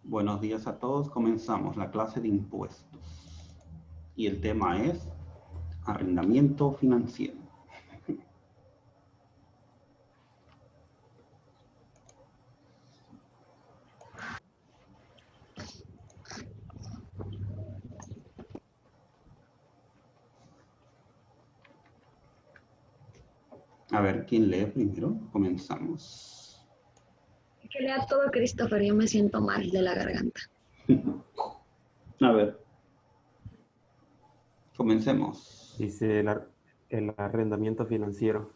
Buenos días a todos. Comenzamos la clase de impuestos. Y el tema es arrendamiento financiero. A ver, ¿quién lee primero? Comenzamos. Que lea todo, Christopher, yo me siento mal de la garganta. A ver. Comencemos. Dice el arrendamiento financiero.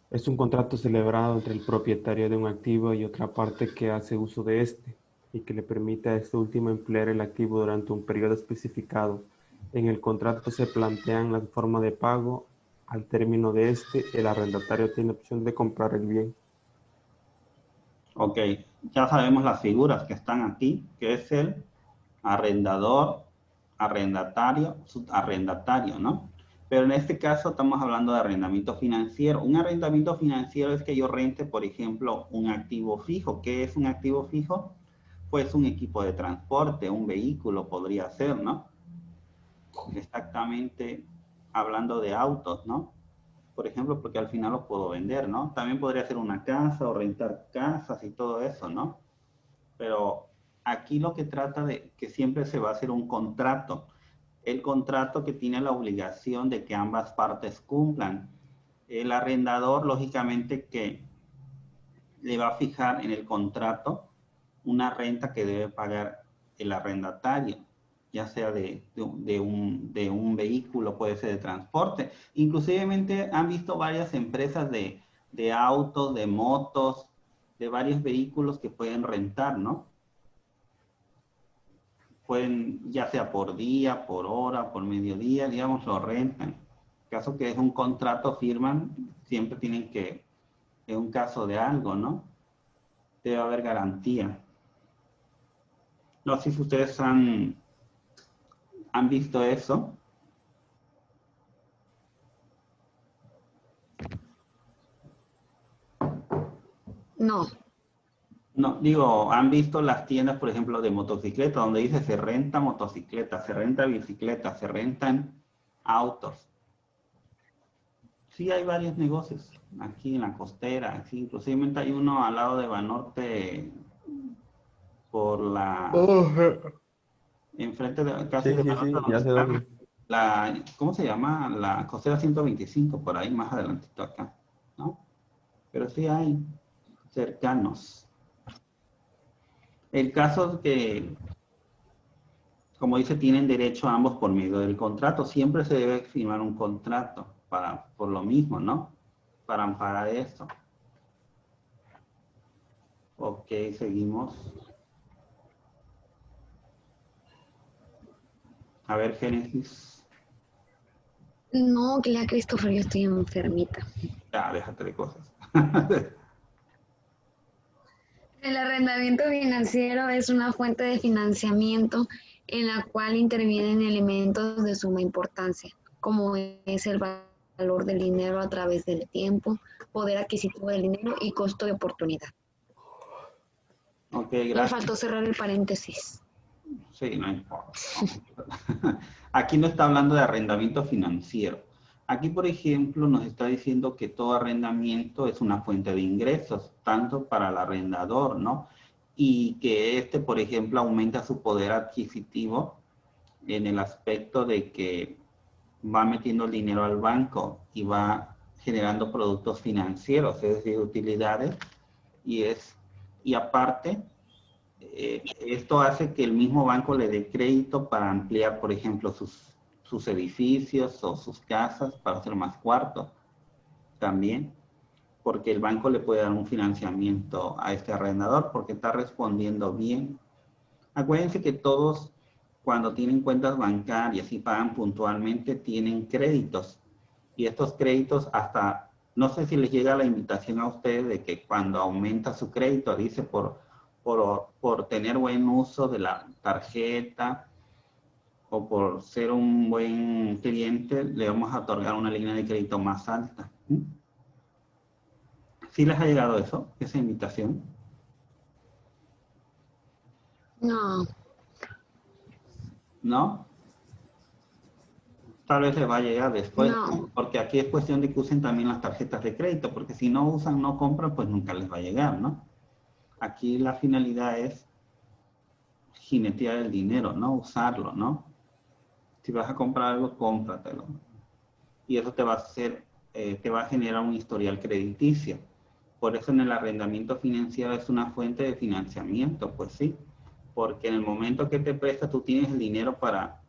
Es un contrato celebrado entre el propietario de un activo y otra parte que hace uso de este y que le permite a este último emplear el activo durante un periodo especificado. En el contrato se plantean las formas de pago. Al término de este, el arrendatario tiene opción de comprar el bien. Ok, ya sabemos las figuras que están aquí, que es el arrendador, arrendatario, subarrendatario, ¿no? Pero en este caso estamos hablando de arrendamiento financiero. Un arrendamiento financiero es que yo rente, por ejemplo, un activo fijo. ¿Qué es un activo fijo? Pues un equipo de transporte, un vehículo podría ser, ¿no? Exactamente hablando de autos, ¿no? Por ejemplo, porque al final los puedo vender, ¿no? También podría ser una casa o rentar casas y todo eso, ¿no? Pero aquí lo que trata de que siempre se va a hacer un contrato. El contrato que tiene la obligación de que ambas partes cumplan. El arrendador, lógicamente, que le va a fijar en el contrato una renta que debe pagar el arrendatario, ya sea de un vehículo, puede ser de transporte. Inclusivemente han visto varias empresas de autos, de motos, de varios vehículos que pueden rentar, ¿no? Pueden, ya sea por día, por hora, por mediodía, digamos, lo rentan. En caso que es un contrato, firman, siempre tienen que, en un caso de algo, ¿no? Debe haber garantía. No sé si ustedes han visto eso. No, No, digo, han visto las tiendas, por ejemplo, de motocicletas, donde dice se renta motocicleta, se renta bicicleta, se rentan autos. Sí, hay varios negocios aquí en la costera, sí, inclusive hay uno al lado de Banorte por la, enfrente de, casi Sí, de sí, Banorte sí, donde ya sé está dónde. la, ¿cómo se llama? La costera 125, por ahí más adelantito acá, ¿no? Pero sí hay cercanos. El caso es que, como dice, tienen derecho a ambos por medio del contrato. Siempre se debe firmar un contrato por lo mismo, ¿no? Para amparar esto. Ok, seguimos. A ver, Génesis. no, que lea Christopher, yo estoy enfermita. Ya, déjate de cosas. El arrendamiento financiero es una fuente de financiamiento en la cual intervienen elementos de suma importancia, como es el valor del dinero a través del tiempo, poder adquisitivo del dinero y costo de oportunidad. Ok, Le gracias. faltó cerrar el paréntesis. Sí, no importa. Aquí no está hablando de arrendamiento financiero. Aquí, por ejemplo, nos está diciendo que todo arrendamiento es una fuente de ingresos, tanto para el arrendador, ¿no? Y que este, por ejemplo, aumenta su poder adquisitivo en el aspecto de que va metiendo el dinero al banco y va generando productos financieros, es decir, utilidades, y y aparte, esto hace que el mismo banco le dé crédito para ampliar, por ejemplo, sus edificios o sus casas para hacer más cuartos también, porque el banco le puede dar un financiamiento a este arrendador porque está respondiendo bien. Acuérdense que todos, cuando tienen cuentas bancarias y pagan puntualmente, tienen créditos. Y estos créditos hasta, no sé si les llega la invitación a ustedes de que cuando aumenta su crédito, dice por tener buen uso de la tarjeta o por ser un buen cliente, le vamos a otorgar una línea de crédito más alta. ¿Sí les ha llegado eso, esa invitación? No, ¿No? Tal vez les va a llegar después, no. ¿no? Porque aquí es cuestión de que usen también las tarjetas de crédito, porque si no usan, no compran, pues nunca les va a llegar, ¿no? Aquí la finalidad es jinetear el dinero, ¿no? Usarlo, ¿no? Si vas a comprar algo, cómpratelo. Y eso te va a hacer, te va a generar un historial crediticio. Por eso en el arrendamiento financiero es una fuente de financiamiento, pues sí. Porque en el momento que te presta, tú tienes el dinero para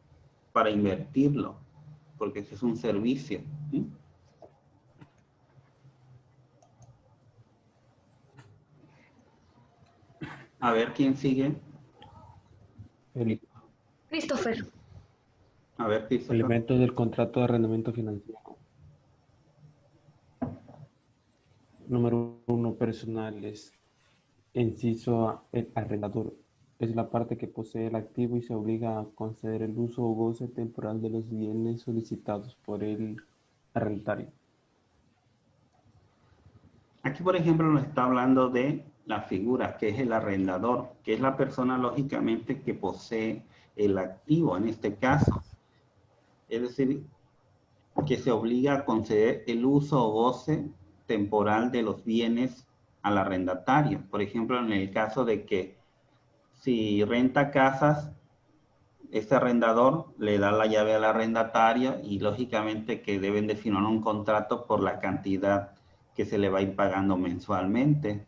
invertirlo, porque ese es un servicio. ¿Sí? A ver quién sigue. El Christopher. A ver, Christopher. elemento del contrato de arrendamiento financiero. Número 1, personales. Inciso A, el arrendador. Es la parte que posee el activo y se obliga a conceder el uso o goce temporal de los bienes solicitados por el arrendatario. Aquí, por ejemplo, nos está hablando de la figura, que es el arrendador, que es la persona, lógicamente, que posee el activo en este caso. Es decir, que se obliga a conceder el uso o goce temporal de los bienes al arrendatario. Por ejemplo, en el caso de que si renta casas, este arrendador le da la llave al arrendatario y lógicamente que deben de firmar un contrato por la cantidad que se le va a ir pagando mensualmente,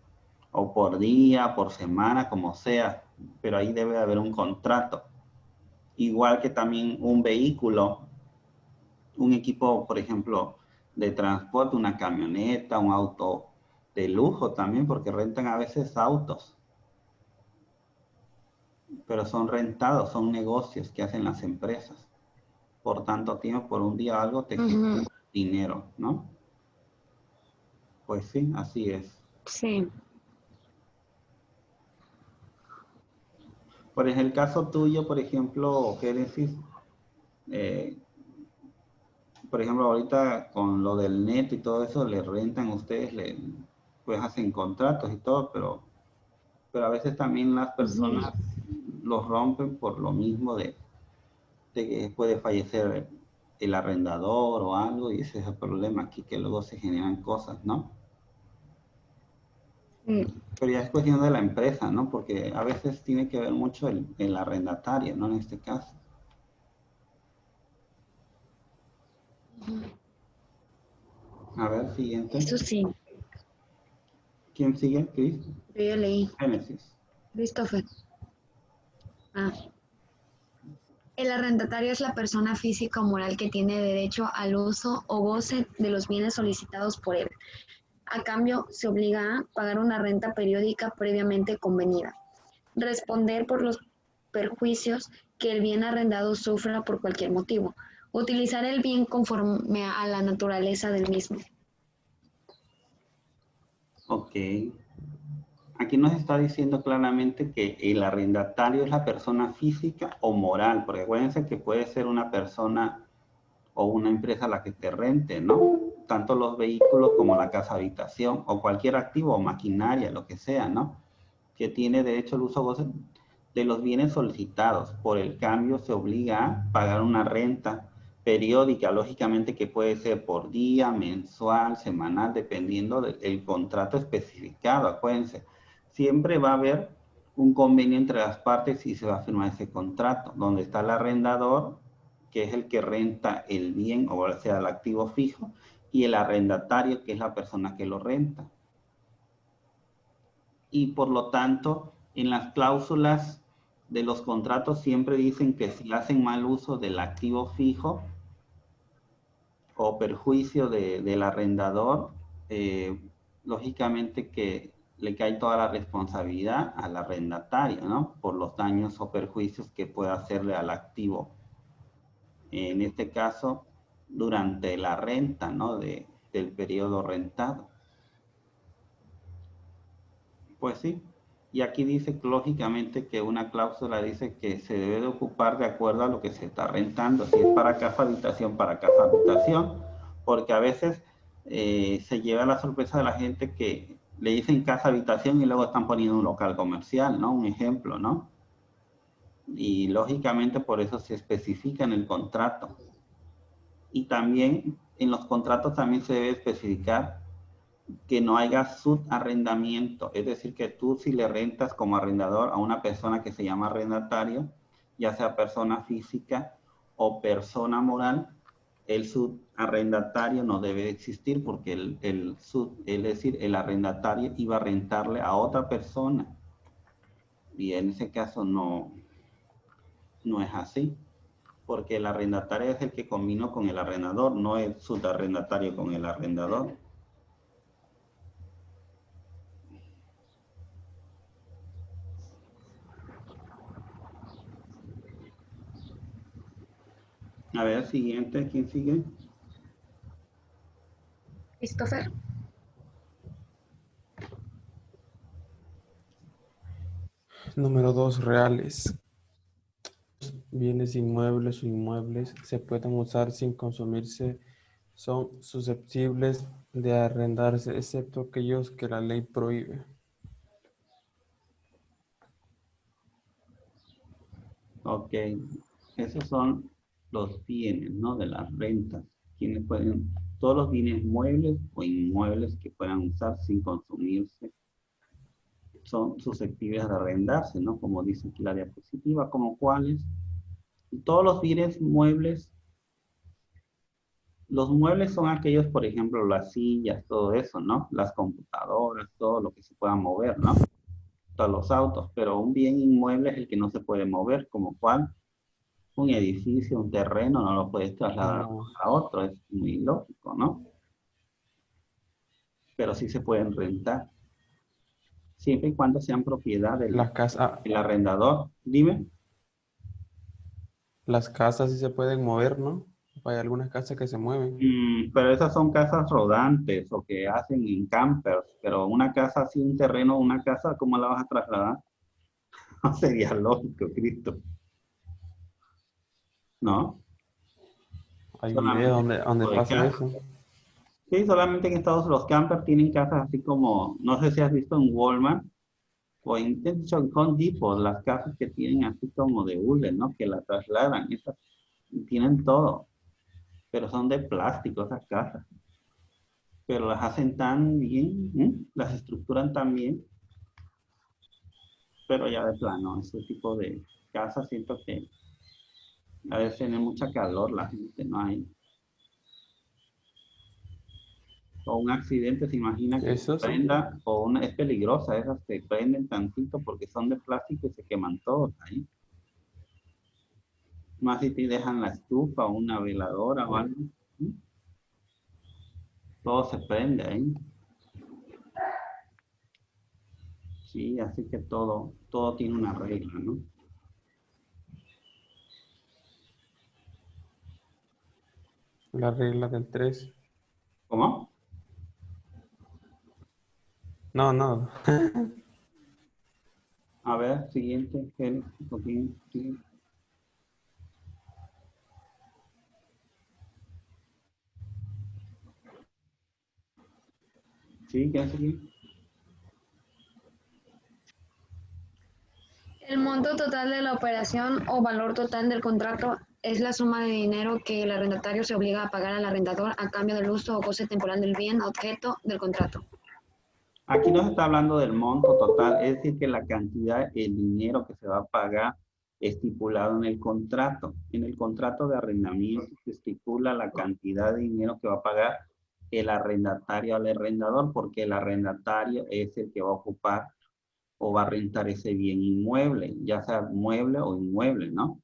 o por día, por semana, como sea, pero ahí debe haber un contrato. Igual que también un vehículo, un equipo, por ejemplo, de transporte, una camioneta, un auto de lujo también, porque rentan a veces autos, pero son rentados, son negocios que hacen las empresas. Por tanto tiempo, por un día algo te genera dinero, ¿no? Pues sí, así es. Sí. Por el caso tuyo, por ejemplo, Génesis, eh, por ejemplo, ahorita con lo del neto y todo eso, le rentan a ustedes, pues hacen contratos y todo, pero a veces también las personas los rompen por lo mismo de que puede fallecer el arrendador o algo, y ese es el problema aquí, que luego se generan cosas, ¿no? Sí. Pero ya es cuestión de la empresa, ¿no? Porque a veces tiene que ver mucho el arrendatario, ¿no? En este caso. A ver, siguiente. Eso sí. ¿Quién sigue? Chris. Yo ya leí. Génesis. Christopher. Ah. El arrendatario es la persona física o moral que tiene derecho al uso o goce de los bienes solicitados por él. A cambio, se obliga a pagar una renta periódica previamente convenida, responder por los perjuicios que el bien arrendado sufra por cualquier motivo, utilizar el bien conforme a la naturaleza del mismo. Ok. Aquí nos está diciendo claramente que el arrendatario es la persona física o moral, porque acuérdense que puede ser una persona o una empresa la que te rente, ¿no? Tanto los vehículos como la casa habitación o cualquier activo o maquinaria, lo que sea, ¿no? Que tiene derecho al uso goce de los bienes solicitados. Por el cambio se obliga a pagar una renta periódica, lógicamente que puede ser por día, mensual, semanal, dependiendo del contrato especificado. Acuérdense, siempre va a haber un convenio entre las partes y se va a firmar ese contrato, donde está el arrendador, que es el que renta el bien, o sea, el activo fijo, y el arrendatario, que es la persona que lo renta. Y por lo tanto, en las cláusulas de los contratos siempre dicen que si hacen mal uso del activo fijo o perjuicio del arrendador, lógicamente que le cae toda la responsabilidad al arrendatario, ¿no? Por los daños o perjuicios que pueda hacerle al activo. En este caso, durante la renta, ¿no? Del periodo rentado. Pues sí. Y aquí dice lógicamente que una cláusula dice que se debe de ocupar de acuerdo a lo que se está rentando. Si es para casa habitación, para casa habitación. Porque a veces se lleva la sorpresa de la gente que le dicen casa habitación y luego están poniendo un local comercial, ¿no? Un ejemplo, ¿no? Y lógicamente por eso se especifica en el contrato. Y también en los contratos también se debe especificar que no haya subarrendamiento. Es decir, que tú si le rentas como arrendador a una persona que se llama arrendatario, ya sea persona física o persona moral, el subarrendatario no debe existir porque es decir, el arrendatario iba a rentarle a otra persona. Y en ese caso no es así, porque el arrendatario es el que combinó con el arrendador, no el subarrendatario con el arrendador. A ver, siguiente, ¿quién sigue? Christopher. Número 2, reales. Bienes inmuebles o inmuebles se pueden usar sin consumirse, son susceptibles de arrendarse, excepto aquellos que la ley prohíbe. Ok, esos son los bienes, ¿no? De las rentas. Quienes pueden, todos los bienes muebles o inmuebles que puedan usar sin consumirse son susceptibles de arrendarse, ¿no? Como dice aquí la diapositiva, como cuáles. Y todos los bienes muebles, los muebles son aquellos, por ejemplo, las sillas, todo eso, ¿no? Las computadoras, todo lo que se pueda mover, ¿no? Todos los autos, pero un bien inmueble es el que no se puede mover, como cuál. Un edificio, un terreno, no lo puedes trasladar Como a otro, es muy lógico, ¿no? Pero sí se pueden rentar, siempre y cuando sean propiedad las casas, del arrendador. Dime. las casas sí se pueden mover, ¿no? Hay algunas casas que se mueven. Pero esas son casas rodantes o que hacen en campers, pero una casa así, un terreno, una casa, ¿cómo la vas a trasladar? No sería lógico, Cristo, ¿no? Hay videos Solamente donde tipo de pasa casa. eso. Sí, solamente en Estados Unidos los campers tienen casas así como, no sé si has visto en Walmart, o incluso en Home Depot, las casas que tienen así como de hule, ¿no? Que la trasladan, esas tienen todo, pero son de plástico esas casas. Pero las hacen tan bien, ¿eh? Las estructuran tan bien, pero ya de plano, ese tipo de casas siento que a veces tiene mucha calor la gente, no hay. O un accidente, se imagina que se Eso sí. prenda, o una, es peligrosa, esas se prenden tantito porque son de plástico y se queman todos ahí. Más si te dejan la estufa o una veladora o algo, ¿eh? Todo se prende ahí. Sí, así que todo tiene una regla, ¿no? La regla del 3. ¿Cómo? No, no. A ver, siguiente, Joaquín, sigue. Sí, ¿qué sigue? El monto total de la operación o valor total del contrato es la suma de dinero que el arrendatario se obliga a pagar al arrendador a cambio del uso o goce temporal del bien objeto del contrato. Aquí no se está hablando del monto total, es decir, que la cantidad, el dinero que se va a pagar estipulado en el contrato. En el contrato de arrendamiento se estipula la cantidad de dinero que va a pagar el arrendatario al arrendador, porque el arrendatario es el que va a ocupar o va a rentar ese bien inmueble, ya sea mueble o inmueble, ¿no?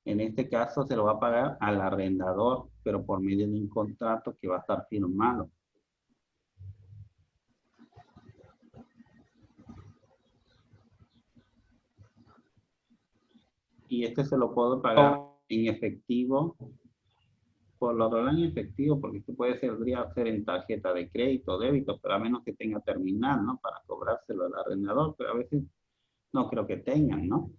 En este caso se lo va a pagar al arrendador, pero por medio de un contrato que va a estar firmado. Y este se lo puedo pagar en efectivo, por lo general en efectivo, porque esto podría ser en tarjeta de crédito o débito, pero a menos que tenga terminal, ¿no? Para cobrárselo al arrendador, pero a veces no creo que tengan, ¿no?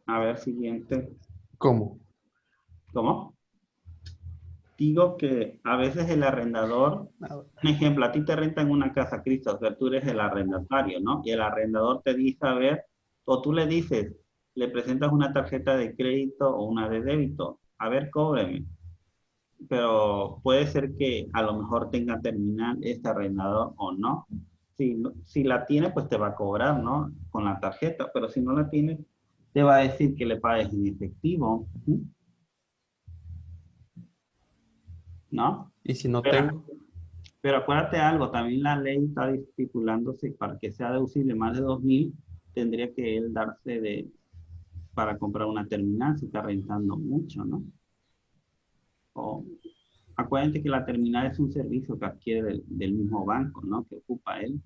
A ver, siguiente. ¿Cómo? ¿Cómo? Digo que a veces el arrendador, un ejemplo, a ti te rentan una casa, Christopher, tú eres el arrendatario, ¿no? Y el arrendador te dice, a ver, o tú le dices, le presentas una tarjeta de crédito o una de débito, a ver, cóbreme. Pero puede ser que a lo mejor tenga terminal este arrendador o no. Si la tiene, pues te va a cobrar, ¿no? Con la tarjeta, pero si no la tiene, te va a decir que le pagues en efectivo, ¿no? Y si no Pero, tengo, pero acuérdate algo, también la ley está estipulándose para que sea deducible más de 2.000, tendría que él darse para comprar una terminal si está rentando mucho, ¿no? O, acuérdate que la terminal es un servicio que adquiere del mismo banco, ¿no? Que ocupa él.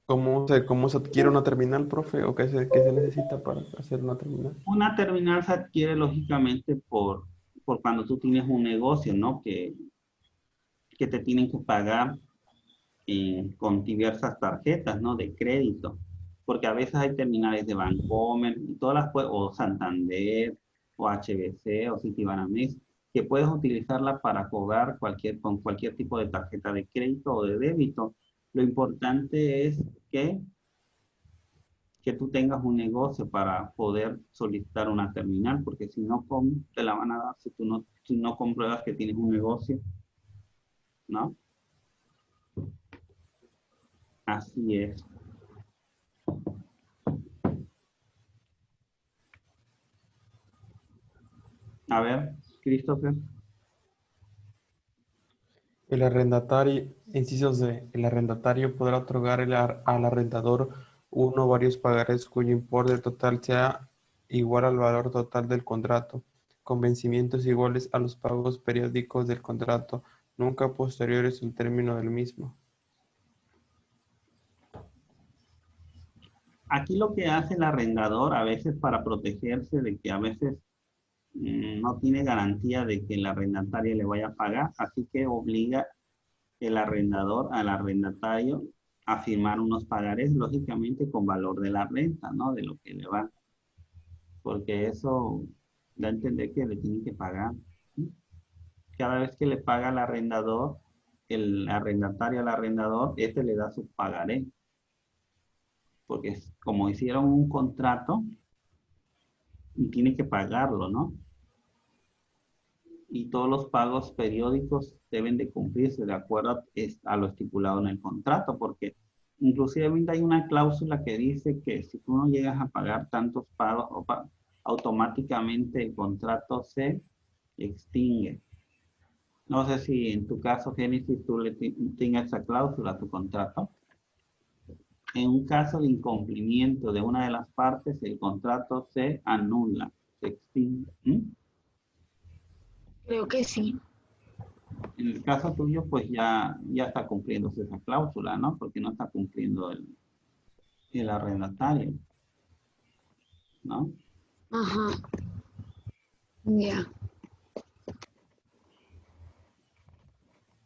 ¿cómo se adquiere una terminal, profe? ¿O qué se necesita para hacer una terminal? Una terminal se adquiere lógicamente por cuando tú tienes un negocio, ¿no? Que te tienen que pagar con diversas tarjetas, ¿no? De crédito. Porque a veces hay terminales de Bancomer y todas o Santander, o HBC, o Citibanamex, que puedes utilizarla para cobrar con cualquier tipo de tarjeta de crédito o de débito. Lo importante es que tú tengas un negocio para poder solicitar una terminal, porque si no, ¿cómo te la van a dar si no compruebas que tienes un negocio? ¿No? Así es. A ver, Christopher. El arrendatario, inciso C, el arrendatario podrá otorgar al arrendador uno o varios pagarés cuyo importe total sea igual al valor total del contrato, con vencimientos iguales a los pagos periódicos del contrato, nunca posteriores al término del mismo. Aquí lo que hace el arrendador a veces para protegerse de que a veces no tiene garantía de que el arrendatario le vaya a pagar, así que obliga el arrendador al arrendatario a firmar unos pagarés, lógicamente con valor de la renta, ¿no? De lo que le va, porque eso da a entender que le tienen que pagar. Cada vez que le paga al arrendador, el arrendatario al arrendador, este le da su pagaré, porque como hicieron un contrato, y tiene que pagarlo, ¿no? Y todos los pagos periódicos deben de cumplirse de acuerdo a lo estipulado en el contrato, porque inclusive hay una cláusula que dice que si tú no llegas a pagar tantos pagos, automáticamente el contrato se extingue. No sé si en tu caso, Génesis, tú tengas esa cláusula a tu contrato. En un caso de incumplimiento de una de las partes, el contrato se anula, se extingue. Creo que sí. En el caso tuyo, pues ya está cumpliéndose esa cláusula, ¿no? Porque no está cumpliendo el arrendatario, ¿no? Ajá, ya.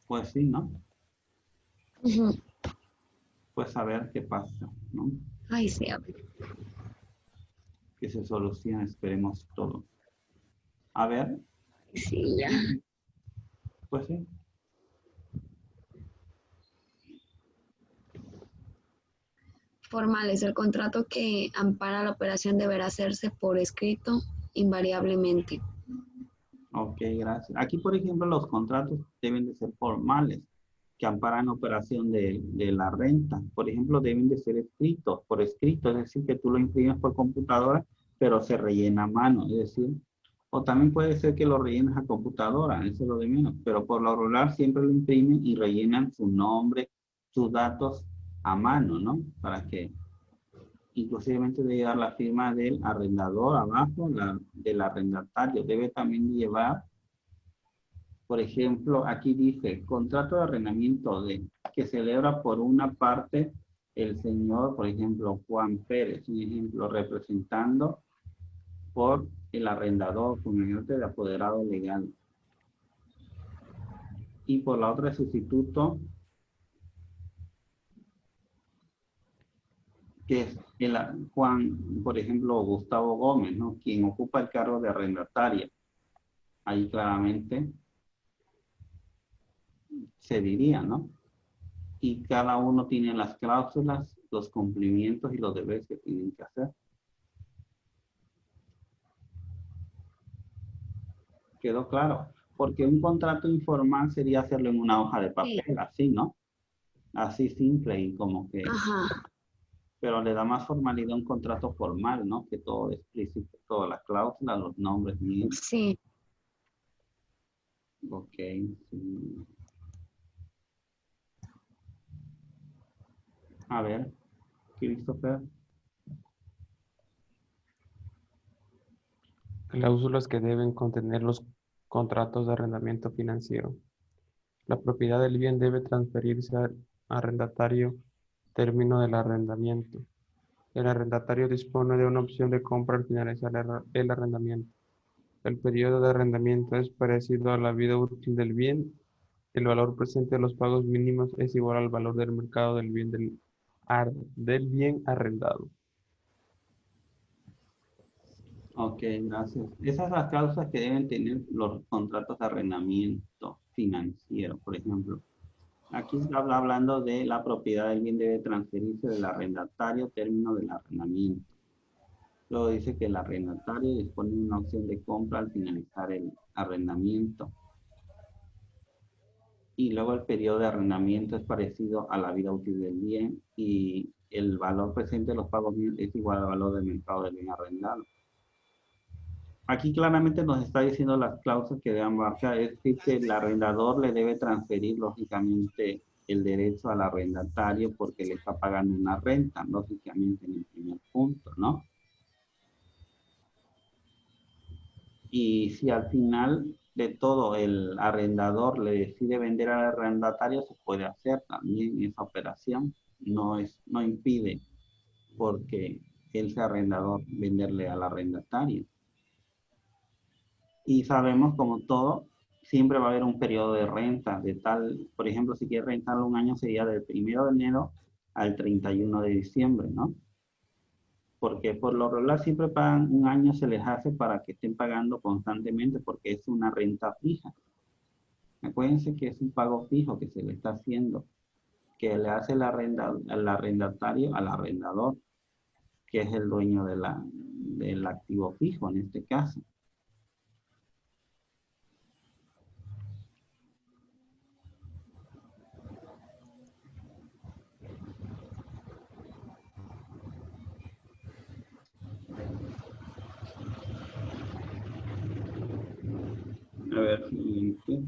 Pues sí, ¿no? Ujú. Pues a ver qué pasa, ¿no? Ay, sí, a ver. Que se solucione, esperemos todo. A ver, Sí, ya. pues sí. Formales. El contrato que ampara la operación deberá hacerse por escrito invariablemente. Ok, gracias. Aquí, por ejemplo, los contratos deben de ser formales, que amparan la operación de la renta. Por ejemplo, deben de ser escritos, por escrito, es decir, que tú lo imprimes por computadora, pero se rellena a mano, es decir, o también puede ser que lo rellenes a computadora, eso es lo de menos, pero por lo regular siempre lo imprimen y rellenan su nombre, sus datos a mano, ¿no? Para que inclusive debe llevar la firma del arrendador abajo, del arrendatario. Debe también llevar, por ejemplo, aquí dice, contrato de arrendamiento que celebra por una parte el señor, por ejemplo, Juan Pérez, un ejemplo, representando por el arrendador, con el de apoderado legal. Y por la otra, el sustituto, que es Juan, por ejemplo, Gustavo Gómez, ¿no? Quien ocupa el cargo de arrendatario. Ahí claramente se diría, ¿no? Y cada uno tiene las cláusulas, los cumplimientos y los deberes que tienen que hacer. ¿Quedó claro? Porque un contrato informal sería hacerlo en una hoja de papel, Sí. así, ¿no? Así simple y como que... Ajá. Pero le da más formalidad a un contrato formal, ¿no? Que todo explícito, todas las cláusulas, los nombres bien. Sí. Ok. Sí. A ver, Christopher. Cláusulas que deben contener los contratos de arrendamiento financiero. La propiedad del bien debe transferirse al arrendatario término del arrendamiento. El arrendatario dispone de una opción de compra al finalizar el arrendamiento. El periodo de arrendamiento es parecido a la vida útil del bien. El valor presente de los pagos mínimos es igual al valor del mercado del bien del bien arrendado. Ok, gracias. Esas son las causas que deben tener los contratos de arrendamiento financiero, por ejemplo. Aquí se habla hablando de la propiedad del bien debe transferirse del arrendatario término del arrendamiento. Luego dice que el arrendatario dispone de una opción de compra al finalizar el arrendamiento. Y luego el periodo de arrendamiento es parecido a la vida útil del bien y el valor presente de los pagos es igual al valor del mercado del bien arrendado. Aquí claramente nos está diciendo las cláusulas que deben marcar, es decir, que el arrendador le debe transferir lógicamente el derecho al arrendatario porque le está pagando una renta, lógicamente en el primer punto, ¿no? Y si al final de todo el arrendador le decide vender al arrendatario, se puede hacer también esa operación, no impide porque él sea arrendador venderle al arrendatario. Y sabemos como todo, siempre va a haber un periodo de renta, de tal, por ejemplo, si quieres rentarlo un año sería del 1 de enero al 31 de diciembre, ¿no? Porque por lo regular siempre pagan un año, se les hace para que estén pagando constantemente porque es una renta fija. Acuérdense que es un pago fijo que se le está haciendo, que le hace el arrendatario al arrendador, que es el dueño del activo fijo en este caso. A ver, siguiente.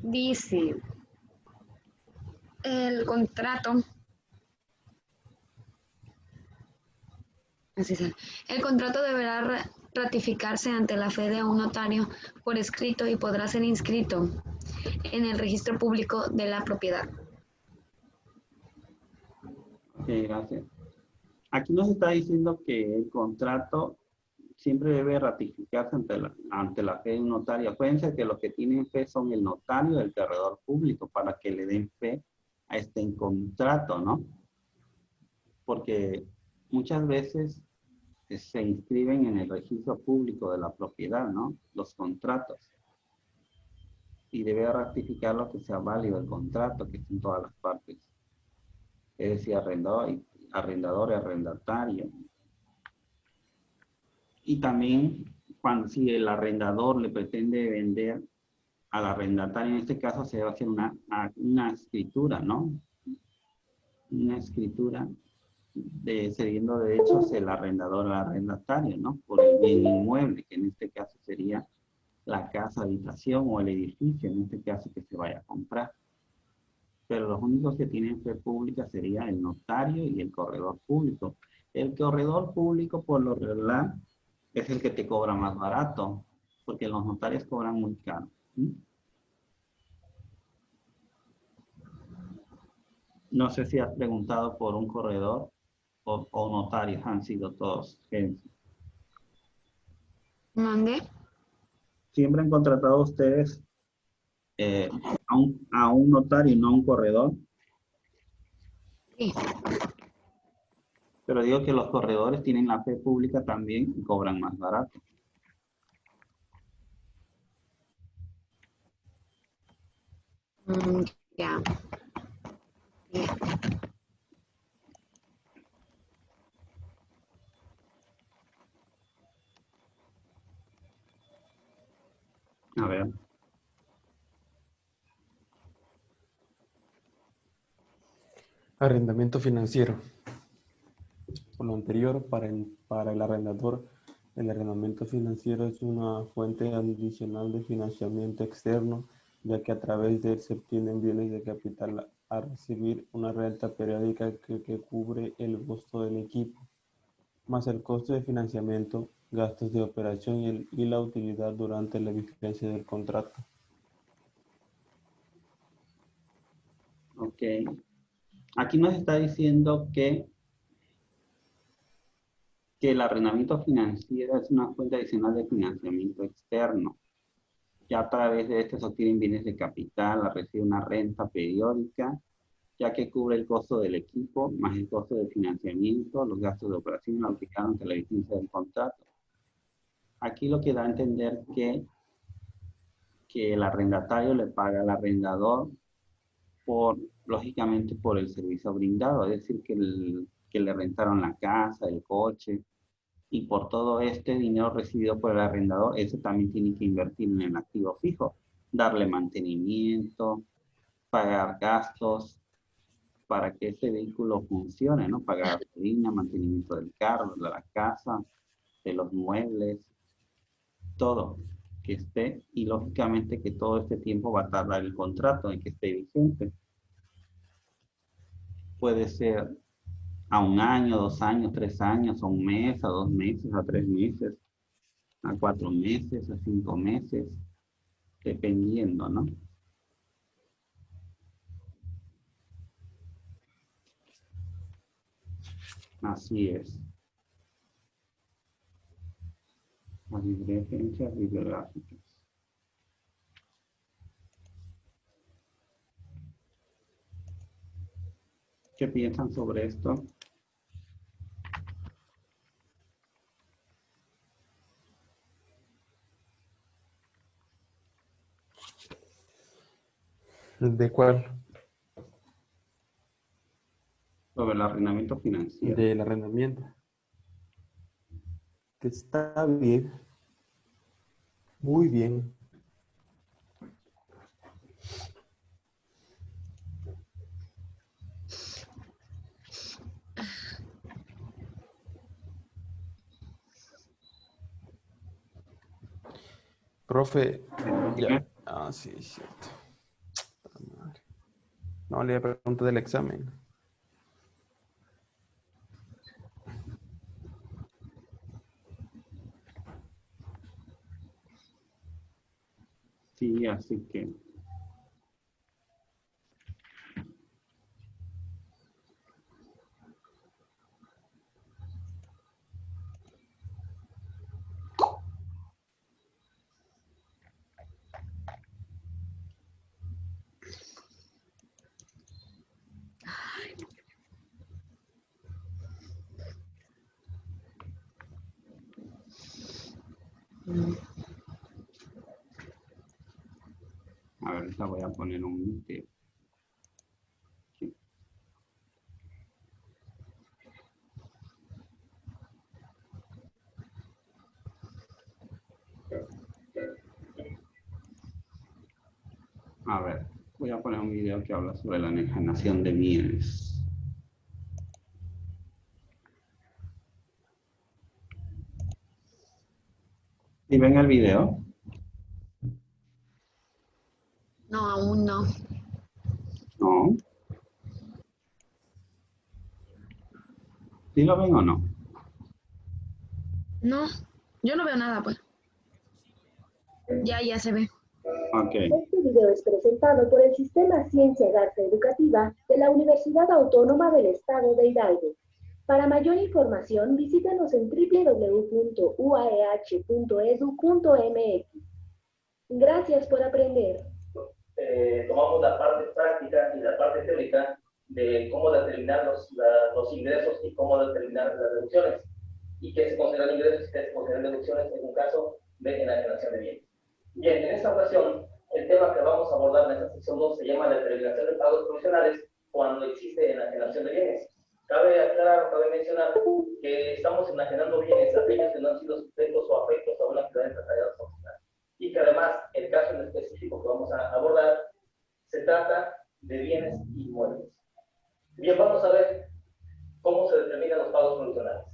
Dice, el contrato, así es, el contrato deberá ratificarse ante la fe de un notario por escrito y podrá ser inscrito en el registro público de la propiedad. Ok, gracias. Aquí nos está diciendo que el contrato siempre debe ratificarse ante la fe de un notario. Acuérdense que los que tienen fe son el notario y el corredor público para que le den fe a este contrato, ¿no? Porque muchas veces se inscriben en el registro público de la propiedad, ¿no? Los contratos. Y debe ratificarlo que sea válido el contrato, que estén todas las partes. Es decir, arrendador y arrendatario. Y también cuando si el arrendador le pretende vender al arrendatario, en este caso se debe hacer una escritura, ¿no? Una escritura cediendo derechos el arrendador al arrendatario, ¿no? Por el bien inmueble, que en este caso sería la casa, habitación o el edificio, en este caso que se vaya a comprar. Pero los únicos que tienen fe pública sería el notario y el corredor público. El corredor público, por lo regular, es el que te cobra más barato, porque los notarios cobran muy caro. No sé si has preguntado por un corredor o notarios, han sido todos. ¿Mande? Siempre han contratado ustedes a un notario y no a un corredor. Sí. Pero digo que los corredores tienen la fe pública también y cobran más barato. Ya. Bien. A ver. Arrendamiento financiero. Por lo anterior, para el arrendador, el arrendamiento financiero es una fuente adicional de financiamiento externo, ya que a través de él se obtienen bienes de capital a recibir una renta periódica que cubre el costo del equipo, más el costo de financiamiento, gastos de operación y la utilidad durante la vigencia del contrato. Ok. Aquí nos está diciendo que el arrendamiento financiero es una fuente adicional de financiamiento externo. Ya a través de este se obtienen bienes de capital, recibe una renta periódica, ya que cubre el costo del equipo, más el costo de financiamiento, los gastos de operación, la utilidad ante la vigencia del contrato. Aquí lo que da a entender que el arrendatario le paga al arrendador lógicamente por el servicio brindado, es decir, que le rentaron la casa, el coche, y por todo este dinero recibido por el arrendador, eso también tiene que invertir en el activo fijo, darle mantenimiento, pagar gastos para que ese vehículo funcione, ¿no? Pagar gasolina, mantenimiento del carro, de la casa, de los muebles, todo que esté, y lógicamente que todo este tiempo va a tardar el contrato en que esté vigente. Puede ser a 1 año, 2 años, 3 años, a 1 mes, a 2 meses, a 3 meses, a 4 meses, a 5 meses, dependiendo, ¿no? Así es. Las divergencias bibliográficas. ¿Qué piensan sobre esto? ¿De cuál? Sobre el arrendamiento financiero. Del arrendamiento. Que está bien. Muy bien. Profe, ya. Ah, sí, es cierto. No, le pregunto del examen. Sí, así que a ver, ahorita voy a poner un video. A ver, voy a poner un video que habla sobre la enajenación de bienes. ¿Y ven el video? No, aún no. No. ¿Sí lo ven o no? No, yo no veo nada, pues. Ya se ve. Ok. Este video es presentado por el Sistema Ciencia Garza Educativa de la Universidad Autónoma del Estado de Hidalgo. Para mayor información, visítanos en www.uaeh.edu.mx. Gracias por aprender. Tomamos la parte práctica y la parte teórica de cómo determinar los ingresos y cómo determinar las deducciones, y qué se consideran ingresos y qué se consideran deducciones en un caso de enajenación de bienes. Bien, en esta ocasión, el tema que vamos a abordar en esta sección 2 se llama determinación de pagos provisionales cuando existe enajenación de bienes. Cabe aclarar, cabe mencionar que estamos enajenando bienes aquellos que no han sido sujetos o afectos a una actividad empresarial o social. Y que además, el caso en específico que vamos a abordar, se trata de bienes inmuebles. Bien, vamos a ver cómo se determinan los pagos provisionales.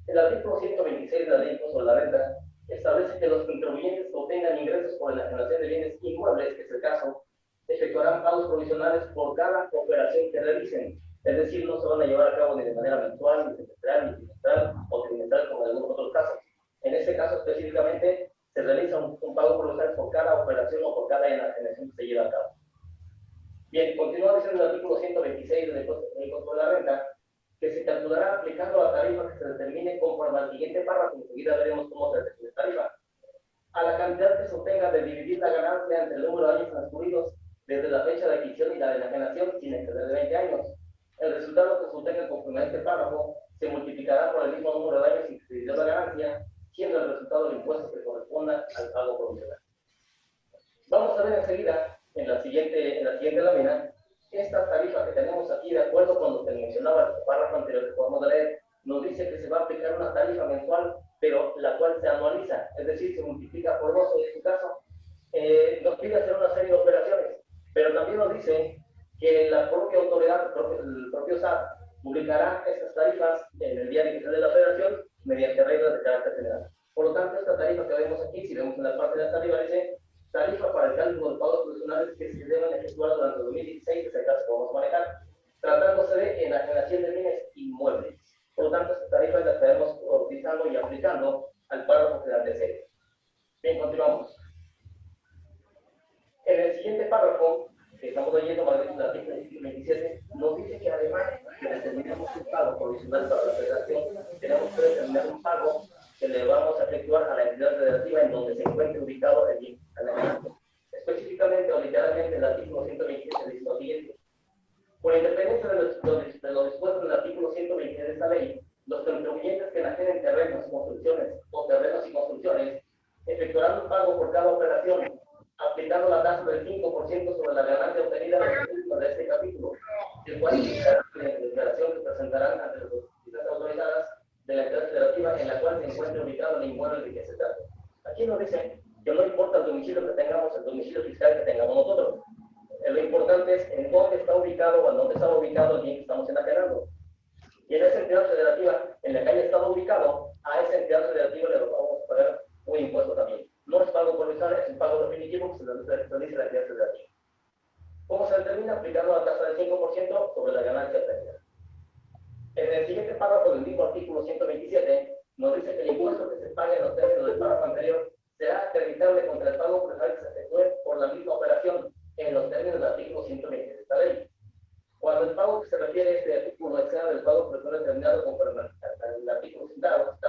El artículo 126 de la Ley de Impuesto sobre la Renta establece que los contribuyentes que obtengan ingresos por enajenación de bienes inmuebles, que es el caso, efectuarán pagos provisionales por cada operación que realicen. Es decir, no se van a llevar a cabo ni de manera mensual, ni semestral, ni trimestral o trimestral como en algunos otros casos. En este caso específicamente se realiza un pago provisional por cada operación o por cada enajenación que se lleva a cabo. Bien, continúa diciendo el artículo 126 del Impuesto sobre la Renta que se calculará aplicando la tarifa que se determine conforme al siguiente párrafo. Enseguida veremos cómo se determina la tarifa. A la cantidad que se obtenga de dividir la ganancia entre el número de años transcurridos desde la fecha de adquisición y la de enajenación sin exceder de 20 años. El resultado que se obtenga conforme a este párrafo se multiplicará por el mismo número de años sin que se dividió la ganancia, siendo el resultado del impuesto que corresponda al pago provisional. Vamos a ver enseguida, en la siguiente lámina, esta tarifa que tenemos aquí, de acuerdo con lo que mencionaba el párrafo anterior que podemos leer, nos dice que se va a aplicar una tarifa mensual, pero la cual se anualiza, es decir, se multiplica por 12 en este caso. Nos pide hacer una serie de operaciones, pero también nos dice que la propia autoridad, el propio SAT, publicará estas tarifas en el diario oficial de la Federación mediante reglas de carácter general. Por lo tanto, esta tarifa que vemos aquí, si vemos en la parte de la tarifa, dice tarifa para el cálculo de pagos provisionales que se deben efectuar durante el 2016, que es el caso que vamos a manejar, tratándose de enajenación de bienes inmuebles. Por lo tanto, esta tarifa la estaremos utilizando y aplicando al párrafo que la antecede. Bien, continuamos. En el siguiente párrafo, que estamos leyendo, más bien el artículo 27, nos dice que además que determinamos un pago provisional para la federación, tenemos que determinar un pago que le vamos a efectuar a la entidad federativa en donde se encuentre ubicado el bien. Específicamente o literalmente el artículo 127 dice lo siguiente: por independencia de lo dispuesto en el artículo 120 de esta ley, los contribuyentes que enajenen terrenos, construcciones o terrenos y construcciones efectuarán un pago por cada operación, aplicando la tasa del 5% sobre la ganancia obtenida de este capítulo, el cual indicará la declaración que presentarán ante las autoridades autorizadas de la entidad federativa en la cual se encuentre ubicado el inmueble de que se trata. Aquí nos dice que no importa el domicilio que tengamos, el domicilio fiscal que tengamos nosotros. Lo importante es en dónde está ubicado o en dónde estaba ubicado el bien que estamos enajenando. Y en esa entidad federativa, en la que haya estado ubicado, a esa entidad federativa le vamos a pagar un impuesto también. No es pago provisional, es un pago definitivo que se realiza la entidad federativa. ¿Cómo se determina? Aplicando la tasa del 5% sobre la ganancia obtenida. En el siguiente párrafo del mismo artículo 127, nos dice que el impuesto que se pague en los términos del párrafo anterior será acreditable contra el pago provisional que se efectúe por la misma operación en los términos del artículo 120 de esta ley. Cuando el pago que se refiere a este artículo exceda del pago provisional determinado conforme al artículo citado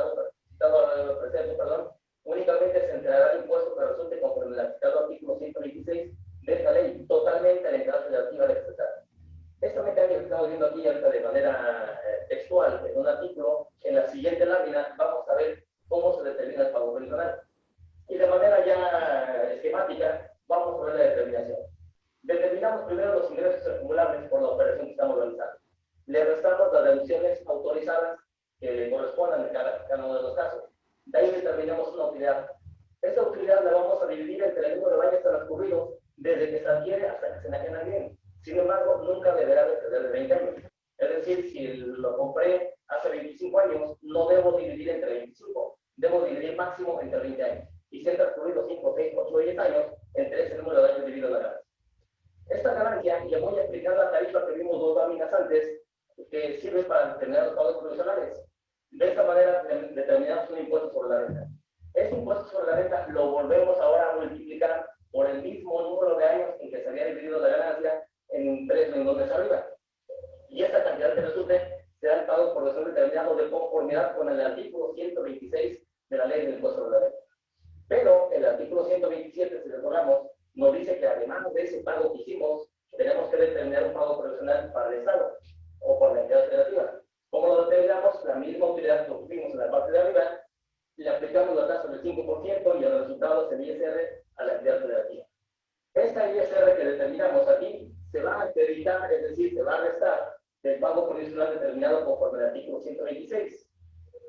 únicamente se entregará el impuesto que resulte conforme al citado artículo 126 de esta ley, totalmente a la entidad federativa de esta. Esta mecánica que estamos viendo aquí ahorita de manera textual en un artículo, en la siguiente lámina vamos a ver cómo se determina el pago provisional. Y de manera ya esquemática, vamos a ver la determinación. Determinamos primero los ingresos acumulables por la operación que estamos realizando. Le restamos las deducciones autorizadas que le correspondan en cada uno de los casos. De ahí determinamos una utilidad. Esta utilidad la vamos a dividir entre el número de años transcurridos desde que se adquiere hasta que se enajena el bien. Sin embargo, nunca deberá exceder de 20 años. Es decir, si lo compré hace 25 años, no debo dividir entre 25. Debo dividir máximo entre 20 años. Y si han transcurrido 5, 6, 8 o 10 años, entre ese número de años dividido la ganancia. Esta ganancia, y le voy a explicar la tarifa que vimos 2 láminas antes, que sirve para determinar los pagos provisionales. De esta manera determinamos un impuesto sobre la renta. Este impuesto sobre la renta lo volvemos ahora a multiplicar por el mismo número de años en que se había dividido la ganancia en 3 renglones arriba. Y esta cantidad que resulte será el pago provisional determinado de conformidad con el artículo 126 de la ley del impuesto sobre la renta. Pero el artículo 127, si recordamos, nos dice que además de ese pago que hicimos, tenemos que determinar un pago provisional para el Estado o por la entidad federativa. ¿Cómo lo determinamos? La misma utilidad que obtuvimos en la parte de arriba, le aplicamos la tasa del 5% y el resultado es el ISR a la entidad federativa. Esta ISR que determinamos aquí se va a acreditar, es decir, se va a restar del pago provisional determinado conforme al artículo 126.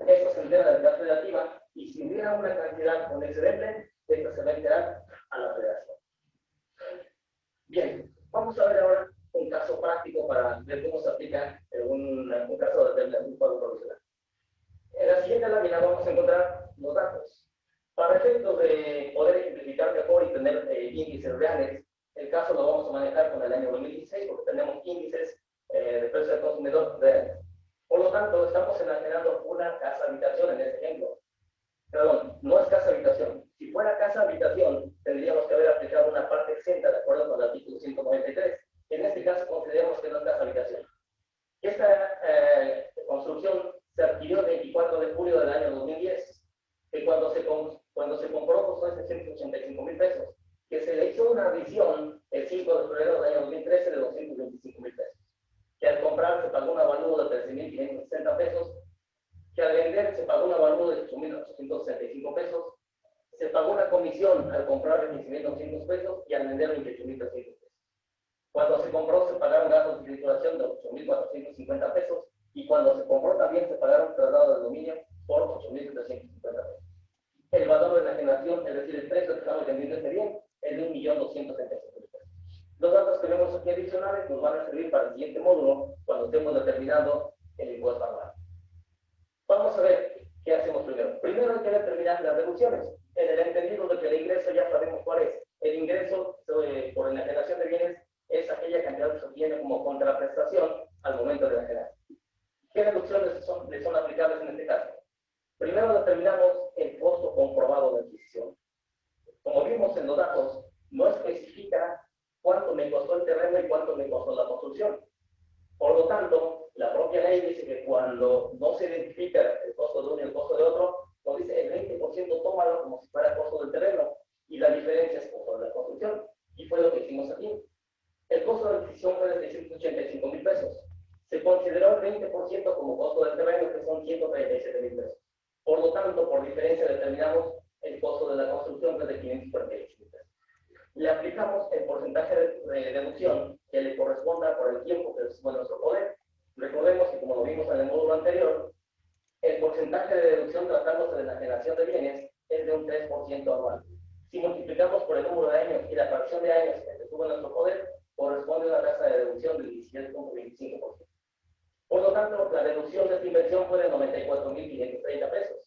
Esto se entera a la entidad federativa y si hubiera una cantidad con excedente, esto se va a enterar a la federación. Bien, vamos a ver ahora un caso práctico para ver cómo se aplica un caso de determinación de pago provisional. En la siguiente lámina vamos a encontrar los datos. Para efectos de poder ejemplificar mejor y tener índices reales, el caso lo vamos a manejar con el año 2016 porque tenemos índices de precio del consumidor reales. Por lo tanto, estamos enajenando una casa-habitación en este ejemplo. Perdón, no es casa-habitación. Si fuera casa-habitación, tendríamos que haber aplicado una parte exenta de acuerdo con el artículo 193. En este caso, consideramos que no es casa-habitación. Esta construcción se adquirió el 24 de julio del año 2010, que cuando se compró costó 685,000 pesos, que se le hizo una adición el 5 de febrero del año 2013 de 225,000 pesos, que al comprar se pagó un avalúo de 13,560 pesos, que al vender se pagó un avalúo de 8,865 pesos, se pagó una comisión al comprar 15,200 pesos y al vender 28,300 pesos. Cuando se compró se pagaron gastos de titulación de 8,450 pesos y cuando se compró también se pagaron traslados de dominio por 8,750 pesos. El valor de la generación, es decir, el precio que estamos vendiendo este bien, es de 1,235,000 pesos. Los datos que vemos aquí adicionales nos van a servir para el siguiente módulo cuando estemos determinando el impuesto anual. Vamos a ver qué hacemos primero. Primero hay que determinar las deducciones. En el entendido de que el ingreso ya sabemos cuál es. El ingreso por enajenación de bienes es aquella cantidad que se obtiene como contraprestación al momento de enajenar. ¿Qué deducciones le son aplicables en este caso? Primero determinamos el costo comprobado de adquisición. Como vimos en los datos, no especifica cuánto me costó el terreno y cuánto me costó la construcción. Por lo tanto, la propia ley dice que cuando no se identifica el costo de uno y el costo de otro, nos dice el 20% tómalo como si fuera costo del terreno y la diferencia es costo de la construcción. Y fue lo que hicimos aquí. El costo de adquisición fue de 685,000 pesos. Se consideró el 20% como costo del terreno, que son 137,000 pesos. Por lo tanto, por diferencia determinamos el costo de la construcción que es de 548,000 pesos. Le aplicamos el porcentaje de deducción que le corresponda por el tiempo que estuvo en nuestro poder. Recordemos que, como lo vimos en el módulo anterior, el porcentaje de deducción tratándose de la generación de bienes es de un 3% anual. Si multiplicamos por el número de años y la fracción de años que estuvo en nuestro poder, corresponde a una tasa de deducción del 17,25%. Por lo tanto, la deducción de esta inversión fue de 94,530 pesos.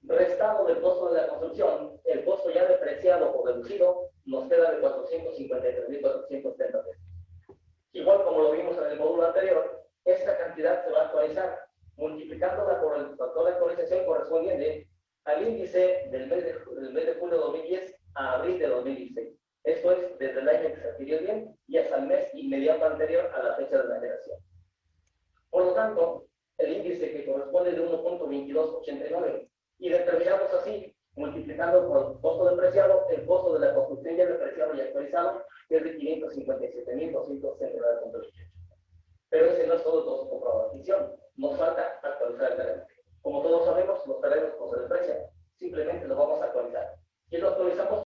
Restado del costo de la construcción, el costo ya depreciado o deducido nos queda de 453,470 pesos. Igual como lo vimos en el módulo anterior, esta cantidad se va a actualizar, multiplicándola por el factor de actualización correspondiente al índice del mes de julio de 2010 a abril de 2016. Esto es desde el año que se adquirió el bien y hasta el mes inmediato anterior a la fecha de la generación. Por lo tanto, el índice que corresponde de 1,2289 y determinamos así, multiplicando por el costo depreciado, el costo de la construcción ya depreciado y actualizado, que es de 557,269,28. Pero ese no es todo el costo comprobado de adquisición. Nos falta actualizar el terreno. Como todos sabemos, los terrenos no se deprecian. Simplemente los vamos a actualizar. Y lo actualizamos